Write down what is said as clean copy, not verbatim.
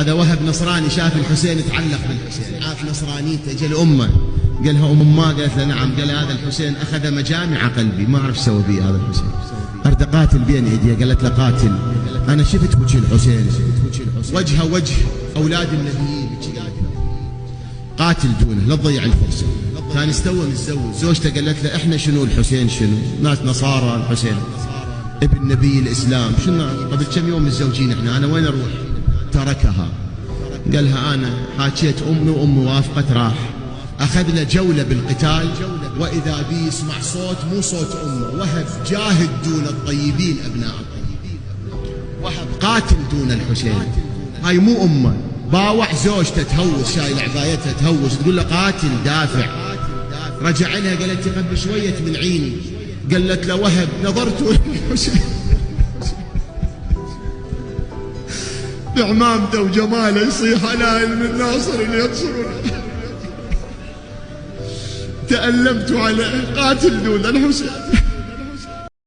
هذا وهب نصراني شاف الحسين تعلق بالحسين، عاف نصرانيته، جاء لأمه قالها ما قالت له نعم، قال هذا الحسين أخذ مجامع قلبي، ما أعرف سوى بي هذا الحسين، أرد قاتل بين إيديه. قالت له قاتل، أنا شفت وجه الحسين وجهه وجه أولاد النبيين، قاتل دونه لا تضيع الفرصة. كان استوى متزوج، زوجته قالت له إحنا شنو الحسين شنو؟ ناس نصارى، الحسين ابن نبي الإسلام، شنو قبل كم يوم متزوجين إحنا، أنا وين أروح؟ تركها، قالها أنا حاكيت أمي وأمي وافقت، راح أخذ له جولة بالقتال، وإذا بي يسمع صوت مو صوت أمه. وهب جاهد دون الطيبين أبناء الطيبين، وهب قاتل دون الحسين. هاي مو أمه، باوع زوجته تهوس، شايل عبايتها تهوس، تقول له قاتل دافع. رجع لها قالت قبل شوية من عيني، قالت له وهب نظرت الحسين بعمامته وجماله يصيح على علم الناصر اللي ينصرنا، تألمت عليه، قاتل دون الحسين.